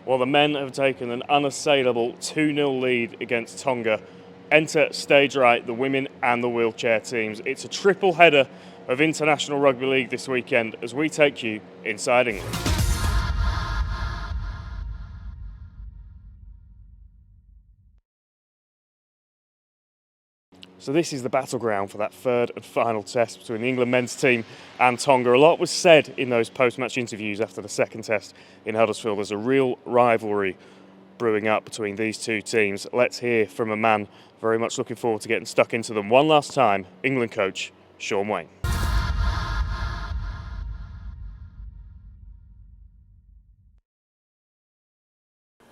Well, the men have taken an unassailable 2-0 lead against Tonga. Enter stage right, the women and the wheelchair teams. It's a triple header of International Rugby League this weekend as we take you inside England. So this is the battleground for that third and final test between the England men's team and Tonga. A lot was said in those post-match interviews after the second test in Huddersfield. There's a real rivalry brewing up between these two teams. Let's hear from a man very much looking forward to getting stuck into them one last time, England coach Shaun Wane.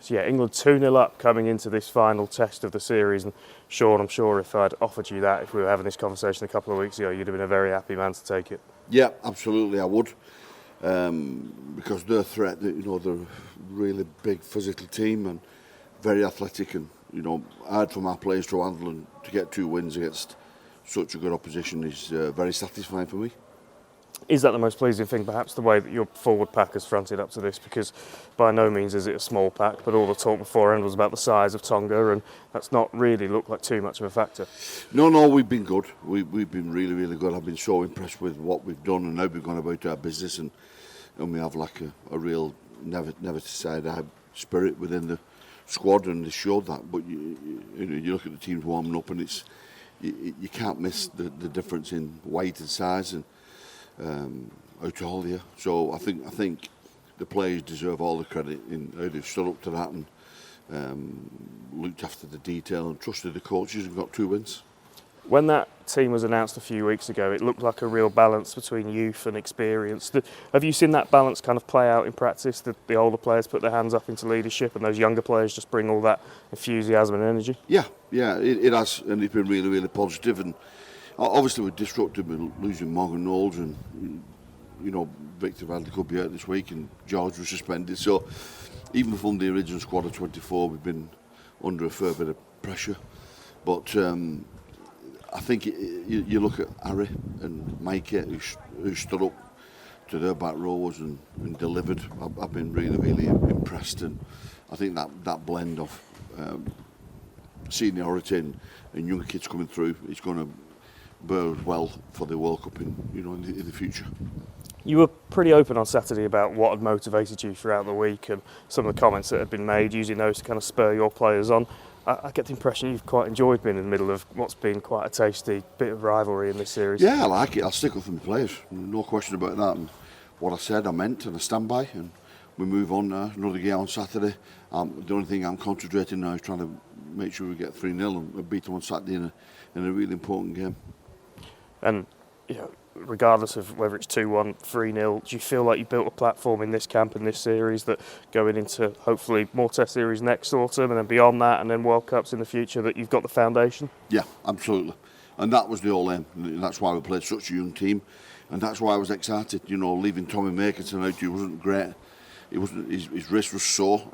So yeah, England 2-0 up coming into this final test of the series. And Shaun, I'm sure if I'd offered you that, if we were having this conversation a couple of weeks ago, you'd have been a very happy man to take it. Yeah, absolutely, I would. Because their threat, they're a really big physical team and very athletic, and hard for my players to handle, and to get 2 wins against such a good opposition is very satisfying for me. Is that the most pleasing thing, perhaps, the way that your forward pack has fronted up to this? Because by no means is it a small pack, but all the talk beforehand was about the size of Tonga, and that's not really looked like too much of a factor. No, we've been good. We've been really, really good. I've been so impressed with what we've done and how we've gone about our business, and we have like a real never to say die spirit within the squad, and they showed that. But you look at the teams warming up, and it's you can't miss the difference in weight and size and how tall they are. So I think the players deserve all the credit in how they've stood up to that and looked after the detail and trusted the coaches and got 2 wins. When that team was announced a few weeks ago, it looked like a real balance between youth and experience. Have you seen that balance kind of play out in practice? The older players put their hands up into leadership, and those younger players just bring all that enthusiasm and energy? Yeah, it has, and it's been really, really positive. And obviously we're disrupted with losing Morgan Knowles, and Victor Radley could be out this week, and George was suspended. So even from the original squad of 24, we've been under a fair bit of pressure. But I think you look at Harry and Mikey, who stood up to their back rows and delivered. I've been really, really impressed, and I think that blend of seniority and young kids coming through is going to bear well for the World Cup in the future. You were pretty open on Saturday about what had motivated you throughout the week and some of the comments that had been made, using those to kind of spur your players on. I get the impression you've quite enjoyed being in the middle of what's been quite a tasty bit of rivalry in this series. Yeah, I like it. I'll stick up for my players, no question about that. And what I said, I meant, and I stand by. And we move on now. Another game on Saturday. The only thing I'm concentrating now is trying to make sure we get 3-0 and beat them on Saturday in a really important game. And regardless of whether it's 2-1, 3-0, do you feel like you built a platform in this camp and this series that going into hopefully more Test series next autumn and then beyond that and then World Cups in the future, that you've got the foundation? Yeah, absolutely. And that was the whole aim. And that's why we played such a young team, and that's why I was excited. Leaving Tommy Makinson out, he wasn't great. His wrist was sore.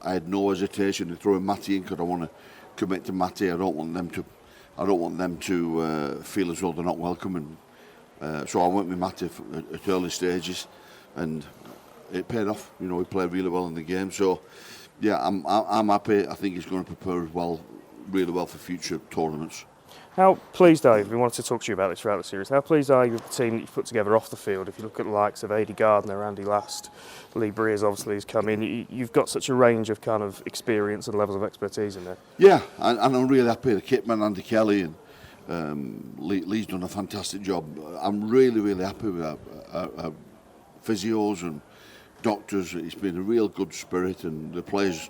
I had no hesitation in throwing Matty in because I want to commit to Matty. I don't want them to feel as though they're not welcome. And so I went with Matty at early stages, and it paid off. He played really well in the game. So yeah, I'm happy. I think he's going to prepare us really well for future tournaments. How pleased are you? We wanted to talk to you about this throughout the series. How pleased are you with the team that you've put together off the field? If you look at the likes of Adi Gardner, Andy Last, Lee Breers obviously has come in. You've got such a range of kind of experience and levels of expertise in there. Yeah, and I'm really happy. The kitman, Andy Kelly, and Lee's done a fantastic job. I'm really, really happy with our physios and doctors. It's been a real good spirit, and the players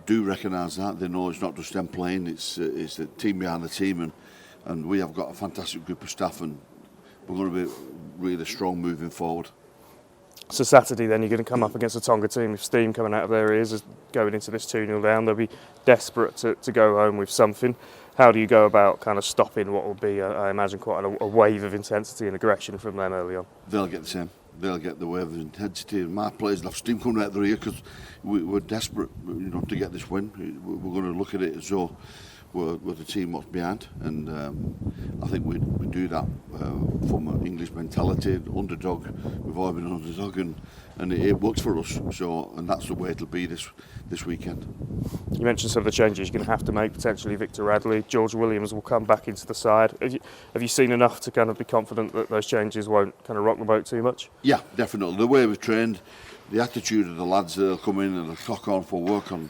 do recognise that. They know it's not just them playing, it's the team behind the team, and we have got a fantastic group of staff, and we're going to be really strong moving forward. So Saturday then you're going to come up against a Tonga team with steam coming out of their ears going into this 2-0 down. They'll be desperate to go home with something. How do you go about kind of stopping what will be, I imagine, quite a wave of intensity and aggression from them early on? They'll get the same. They'll get the wave of intensity, and my players will have steam coming out of their ear because we're desperate, to get this win. We're going to look at it as though we're the team what's behind, and I think we do that from an English mentality, underdog. We've always been underdog, and it works for us. So, and that's the way it'll be this weekend. You mentioned some of the changes you're going to have to make, potentially Victor Radley, George Williams will come back into the side. Have you seen enough to kind of be confident that those changes won't kind of rock the boat too much? Yeah, definitely. The way we've trained, the attitude of the lads that'll come in and they'll clock on for work on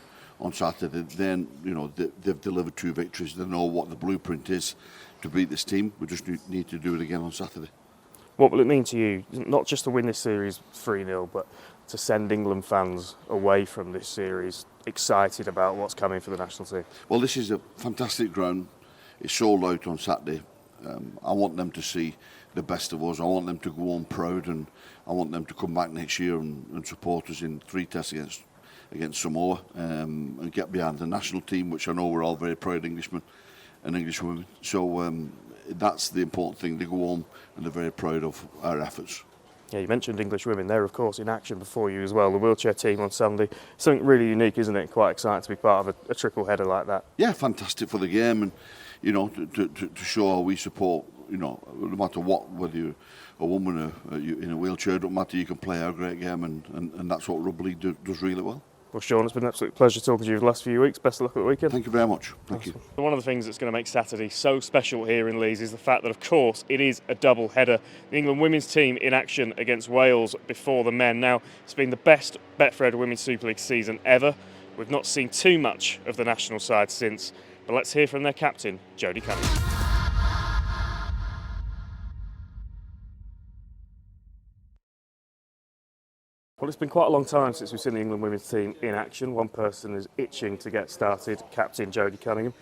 Saturday, then they've delivered 2 victories. They know what the blueprint is to beat this team. We just need to do it again on Saturday. What will it mean to you, not just to win this series 3-0, but to send England fans away from this series excited about what's coming for the national team? Well, this is a fantastic ground. It's sold out on Saturday. I want them to see the best of us. I want them to go home proud, and I want them to come back next year and support us in 3 tests against Samoa, and get behind the national team, which I know we're all very proud Englishmen and Englishwomen. So that's the important thing. They go home and they're very proud of our efforts. Yeah, you mentioned English women. They're, of course, in action before you as well. The wheelchair team on Sunday. Something really unique, isn't it? Quite exciting to be part of a triple header like that. Yeah, fantastic for the game, and to show how we support. No matter what, whether you're a woman or you in a wheelchair, don't matter. You can play our great game, and that's what Rugby League does really well. Well, Shaun, it's been an absolute pleasure talking to you the last few weeks. Best of luck at the weekend. Thank you very much. Thank you. One of the things that's going to make Saturday so special here in Leeds is the fact that, of course, it is a double header. The England women's team in action against Wales before the men. Now, it's been the best Betfred Women's Super League season ever. We've not seen too much of the national side since, but let's hear from their captain, Jodie Cunningham. Well, it's been quite a long time since we've seen the England women's team in action. One person is itching to get started, Captain Jodie Cunningham.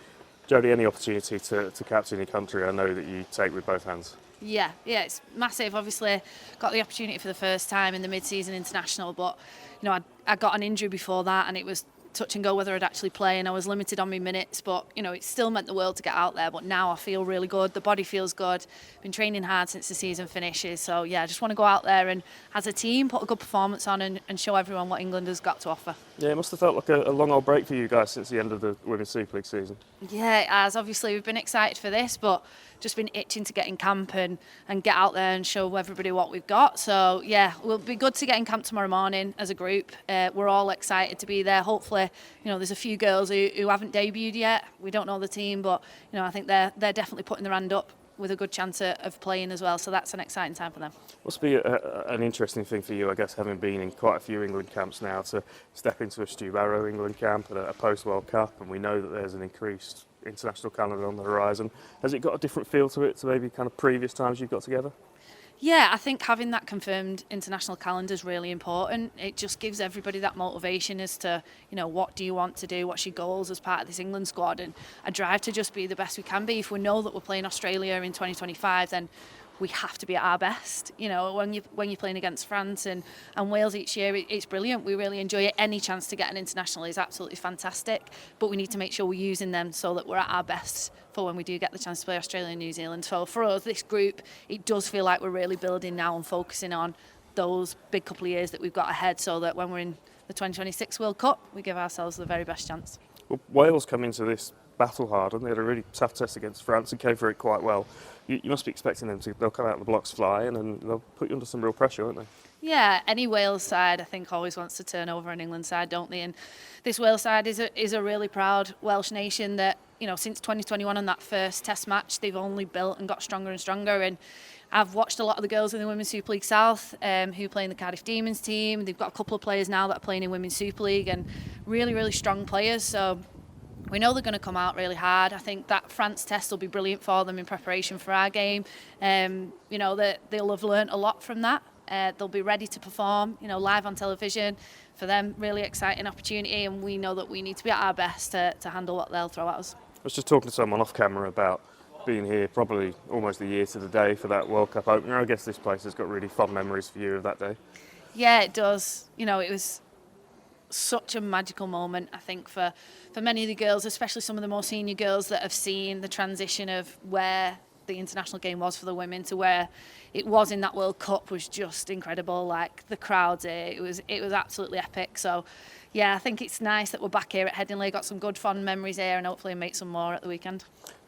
Jodie, any opportunity to captain your country, I know that you take with both hands. Yeah, it's massive. Obviously, got the opportunity for the first time in the mid-season international, but I got an injury before that, and it was touch and go whether I'd actually play, and I was limited on my minutes, but it still meant the world to get out there. But now I feel really good, the body feels good, been training hard since the season finishes, so yeah, I just want to go out there and as a team put a good performance on and show everyone what England has got to offer. Yeah, it must have felt like a long old break for you guys since the end of the Women's Super League season. Yeah, it has. Obviously we've been excited for this, but just been itching to get in camp and get out there and show everybody what we've got. So yeah, it'll be good to get in camp tomorrow morning as a group. We're all excited to be there. Hopefully, there's a few girls who haven't debuted yet. We don't know the team, but I think they're definitely putting their hand up with a good chance of playing as well. So that's an exciting time for them. Must be an interesting thing for you, I guess, having been in quite a few England camps now, to step into a Stu Barrow England camp and a post-World Cup, and we know that there's an increased international calendar on the horizon. Has it got a different feel to it to maybe kind of previous times you've got together? Yeah, I think having that confirmed international calendar is really important. It just gives everybody that motivation as to, what do you want to do, what's your goals as part of this England squad, and a drive to just be the best we can be. If we know that we're playing Australia in 2025, then we have to be at our best. When you're playing against France and Wales each year, it's brilliant. We really enjoy it. Any chance to get an international is absolutely fantastic, but we need to make sure we're using them so that we're at our best for when we do get the chance to play Australia and New Zealand. So for us, this group, it does feel like we're really building now and focusing on those big couple of years that we've got ahead, so that when we're in the 2026 World Cup, we give ourselves the very best chance. Well, Wales come into this battle hard, and they had a really tough test against France and came through it quite well. You must be expecting they'll come out the blocks flying, and they'll put you under some real pressure, won't they? Yeah, any Wales side I think always wants to turn over an England side, don't they? And this Wales side is a really proud Welsh nation that, since 2021 on that first test match, they've only built and got stronger and stronger. And I've watched a lot of the girls in the Women's Super League South who play in the Cardiff Demons team. They've got a couple of players now that are playing in Women's Super League, and really, really strong players. So we know they're going to come out really hard. I think that France test will be brilliant for them in preparation for our game. They'll have learnt a lot from that. They'll be ready to perform, live on television. For them, really exciting opportunity, and we know that we need to be at our best to handle what they'll throw at us. I was just talking to someone off camera about being here probably almost a year to the day for that World Cup opener. I guess this place has got really fond memories for you of that day. Yeah, it does. It was such a magical moment, I think, for many of the girls, especially some of the more senior girls that have seen the transition of where the international game was for the women to where it was in that World Cup was just incredible. Like the crowds here, it was absolutely epic. So yeah, I think it's nice that we're back here at Headingley, got some good fond memories here, and hopefully make some more at the weekend.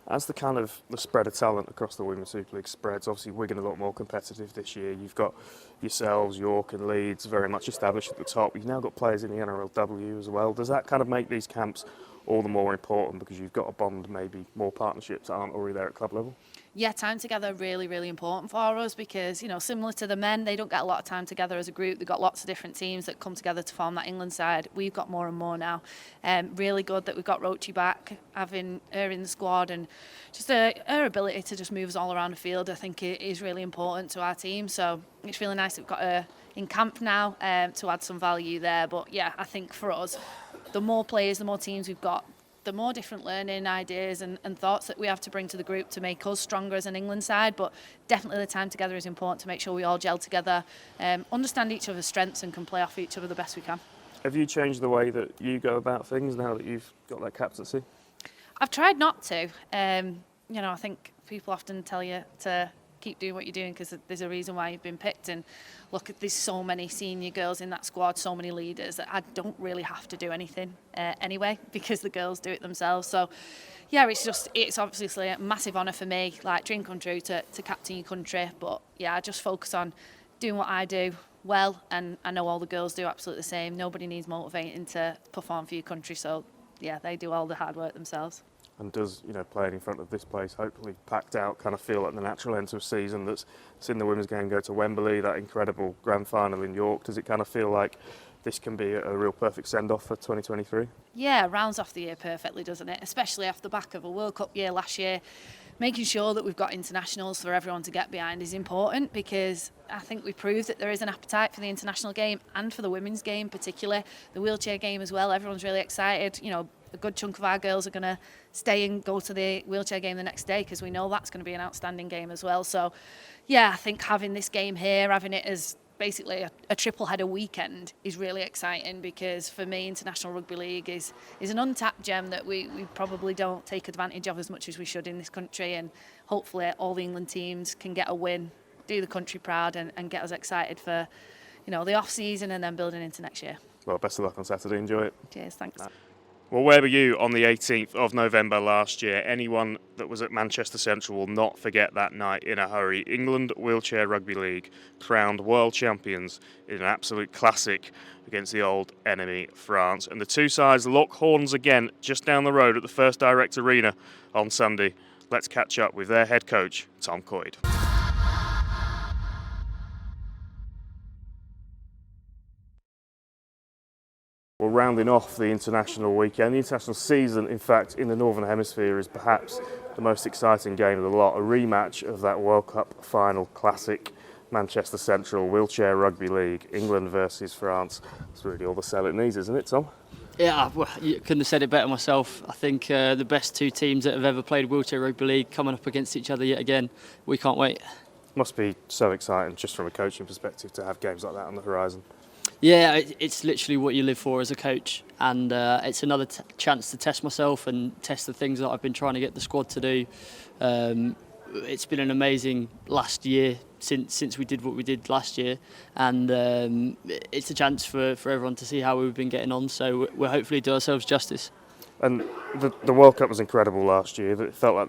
As the spread of talent across the Women's Super League spreads, obviously Wigan a lot more competitive this year. You've got yourselves, York and Leeds very much established at the top. You've now got players in the NRLW as well. Does that kind of make these camps all the more important because you've got a bond, maybe more partnerships that aren't already there at club level? Yeah, time together really, really important for us because, you know, similar to the men, they don't get a lot of time together as a group. They've got lots of different teams that come together to form that England side. We've got more and more now. Really good that we've got Roachy back, having her in the squad, and just her ability to just move us all around the field, I think it is really important to our team. So it's really nice that we've got her in camp now to add some value there. But yeah, I think for us, the more players, the more teams we've got, the more different learning ideas and thoughts that we have to bring to the group to make us stronger as an England side. But definitely the time together is important to make sure we all gel together, understand each other's strengths and can play off each other the best we can. Have you changed the way that you go about things now that you've got that captaincy? I've tried not to. You know, I think people often tell you to keep doing what you're doing because there's a reason why you've been picked. And look, there's so many senior girls in that squad, so many leaders that I don't really have to do anything anyway because the girls do it themselves. So yeah, it's obviously a massive honour for me, like dream come true to captain your country. But yeah, I just focus on doing what I do well, and I know all the girls do absolutely the same. Nobody needs motivating to perform for your country, so yeah, they do all the hard work themselves. And does, you know, playing in front of this place, hopefully packed out, kind of feel like the natural end to a season that's seen the women's game go to Wembley, that incredible grand final in York? Does it kind of feel like this can be a real perfect send-off for 2023? Yeah, rounds off the year perfectly, doesn't it? Especially off the back of a World Cup year last year. Making sure that we've got internationals for everyone to get behind is important because I think we proved that there is an appetite for the international game and for the women's game, particularly the wheelchair game as well. Everyone's really excited. You know, a good chunk of our girls are going to stay and go to the wheelchair game the next day because we know that's going to be an outstanding game as well. So, yeah, I think having this game here, having it as basically a triple header weekend is really exciting because for me International Rugby League is an untapped gem that we probably don't take advantage of as much as we should in this country, and hopefully all the England teams can get a win, do the country proud and get us excited for, you know, the off season and then building into next year. Well, best of luck on Saturday, enjoy it. Cheers, thanks. Well, where were you on the 18th of November last year? Anyone that was at Manchester Central will not forget that night in a hurry. England Wheelchair Rugby League crowned world champions in an absolute classic against the old enemy France. And the two sides lock horns again just down the road at the First Direct Arena on Sunday. Let's catch up with their head coach, Tom Coyd. Well, rounding off the international weekend, the international season, in fact, in the Northern Hemisphere is perhaps the most exciting game of the lot. A rematch of that World Cup final classic, Manchester Central Wheelchair Rugby League, England versus France. It's really all the sell it needs, isn't it, Tom? Yeah, well, you couldn't have said it better myself. I think the best two teams that have ever played Wheelchair Rugby League coming up against each other yet again. We can't wait. Must be so exciting, just from a coaching perspective, to have games like that on the horizon. Yeah, it's literally what you live for as a coach, and it's another chance to test myself and test the things that I've been trying to get the squad to do. It's been an amazing last year since we did what we did last year, and it's a chance for everyone to see how we've been getting on, so we'll hopefully do ourselves justice. And the World Cup was incredible last year. It felt like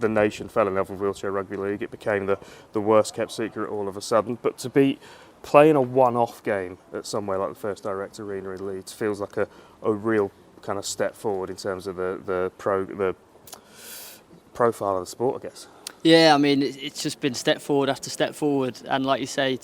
the nation fell in love with Wheelchair Rugby League. It became the worst kept secret all of a sudden. But to be playing a one-off game at somewhere like the First Direct Arena in Leeds feels like a real kind of step forward in terms of the profile of the sport, I guess. Yeah, I mean, it's just been step forward after step forward, and like you say,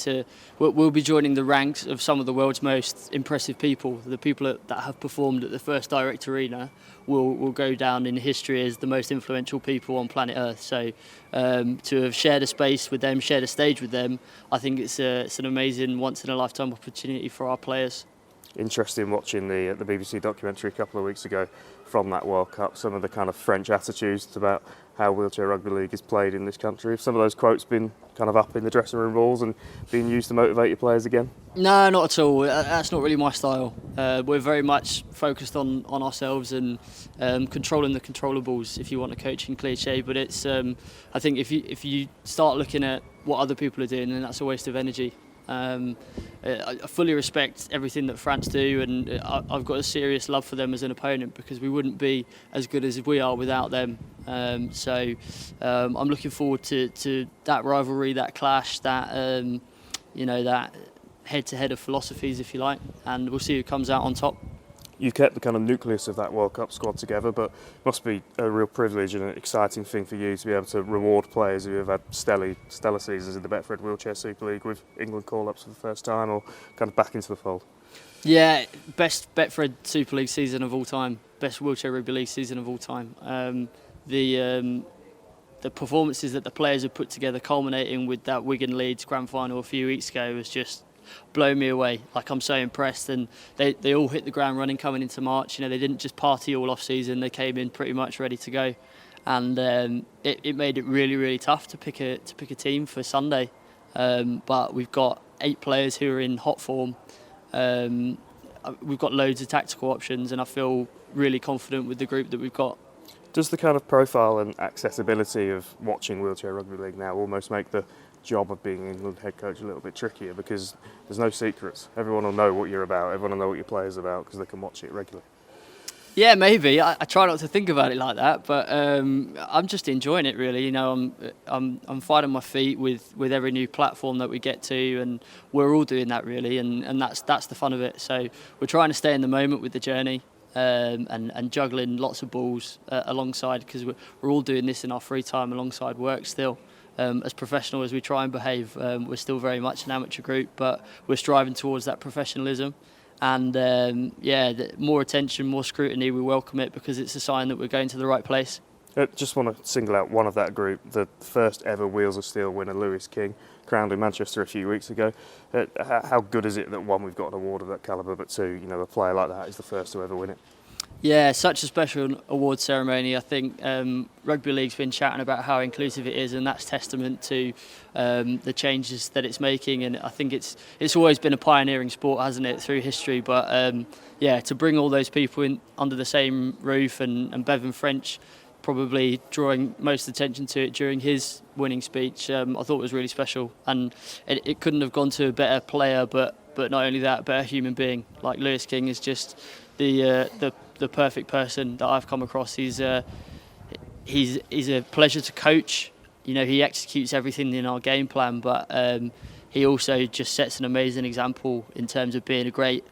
we'll be joining the ranks of some of the world's most impressive people. The people that have performed at the First Direct Arena will go down in history as the most influential people on planet Earth. So to have shared a space with them, shared a stage with them, I think it's an amazing once-in-a-lifetime opportunity for our players. Interesting watching the BBC documentary a couple of weeks ago from that World Cup, some of the kind of French attitudes about how wheelchair rugby league is played in this country. Have some of those quotes been kind of up in the dressing room walls and being used to motivate your players again? No, not at all. That's not really my style. We're very much focused on ourselves and controlling the controllables, if you want a coaching cliche. But it's I think if you start looking at what other people are doing, then that's a waste of energy. I fully respect everything that France do, and I've got a serious love for them as an opponent because we wouldn't be as good as we are without them. So I'm looking forward to that rivalry, that clash, that that head-to-head of philosophies, if you like, and we'll see who comes out on top. You kept the kind of nucleus of that World Cup squad together, but it must be a real privilege and an exciting thing for you to be able to reward players who have had stellar seasons in the Betfred Wheelchair Super League with England call-ups for the first time, or kind of back into the fold. Yeah, best Betfred Super League season of all time, best Wheelchair Rugby League season of all time. The performances that the players have put together, culminating with that Wigan Leeds grand final a few weeks ago, was just blown me away. Like, I'm so impressed, and they all hit the ground running coming into March. They didn't just party all off season, they came in pretty much ready to go, and it made it really, really tough to pick a team for Sunday. But we've got 8 players who are in hot form. We've got loads of tactical options, and I feel really confident with the group that we've got. Does the kind of profile and accessibility of watching Wheelchair Rugby League now almost make the job of being England head coach a little bit trickier, because there's no secrets? Everyone will know what you're about, everyone will know what your players are about because they can watch it regularly. Yeah, maybe. I try not to think about it like that, but I'm just enjoying it, really. I'm finding my feet with every new platform that we get to, and we're all doing that, really, and that's the fun of it. So we're trying to stay in the moment with the journey, and juggling lots of balls alongside, because we're all doing this in our free time alongside work still. As professional as we try and behave, we're still very much an amateur group, but we're striving towards that professionalism. And more attention, more scrutiny, we welcome it because it's a sign that we're going to the right place. Just want to single out one of that group, the first ever Wheels of Steel winner, Lewis King, crowned in Manchester a few weeks ago. How good is it that, one, we've got an award of that calibre, but two, a player like that is the first to ever win it? Yeah, such a special award ceremony. I think Rugby League's been chatting about how inclusive it is, and that's testament to the changes that it's making. And I think it's always been a pioneering sport, hasn't it, through history. But to bring all those people in under the same roof, and Bevan French probably drawing most attention to it during his winning speech, I thought was really special. And it couldn't have gone to a better player, but not only that, a better human being. Like, Lewis King is just the perfect person that I've come across. He's a pleasure to coach. He executes everything in our game plan, but he also just sets an amazing example in terms of being a great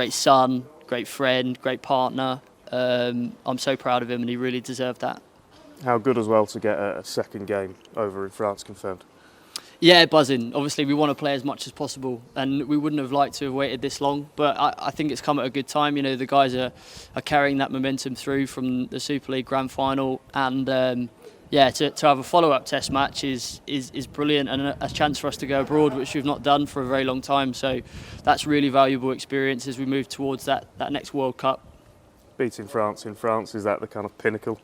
son, great friend, great partner. I'm so proud of him, and he really deserved that. How good as well to get a second game over in France confirmed? Yeah, buzzing. Obviously, we want to play as much as possible, and we wouldn't have liked to have waited this long, but I think it's come at a good time. The guys are carrying that momentum through from the Super League Grand Final, and to have a follow-up test match is brilliant, and a chance for us to go abroad, which we've not done for a very long time. So that's really valuable experience as we move towards that next World Cup. Beating France in France, is that the kind of pinnacle?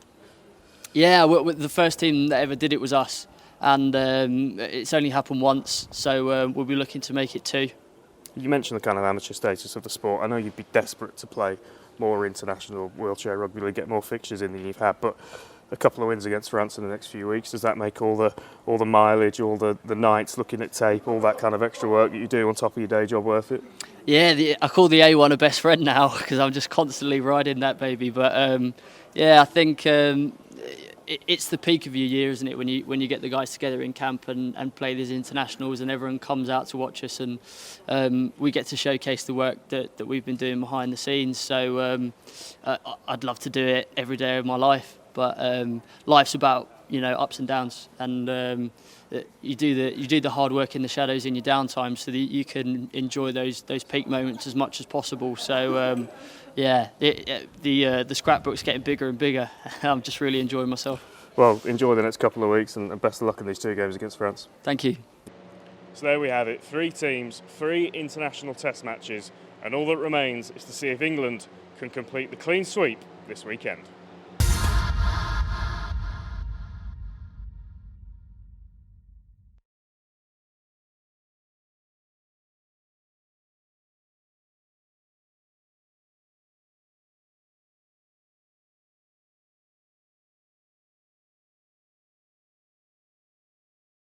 Yeah, the first team that ever did it was us. And it's only happened once, so we'll be looking to make it 2. You mentioned the kind of amateur status of the sport. I know you'd be desperate to play more international wheelchair rugby league, get more fixtures in than you've had, but a couple of wins against France in the next few weeks, does that make all the mileage, all the nights looking at tape, all that kind of extra work that you do on top of your day job worth it? Yeah, I call the A1 a best friend now because I'm just constantly riding that baby. But I think it's the peak of your year, isn't it, when you get the guys together in camp and play these internationals, and everyone comes out to watch us, and we get to showcase the work that we've been doing behind the scenes. So I'd love to do it every day of my life, but life's about ups and downs, and you do the hard work in the shadows in your downtime so that you can enjoy those peak moments as much as possible. So the scrapbook's getting bigger and bigger. I'm just really enjoying myself. Well, enjoy the next couple of weeks, and best of luck in these 2 games against France. Thank you. So there we have it, 3 teams, 3 international test matches and all that remains is to see if England can complete the clean sweep this weekend.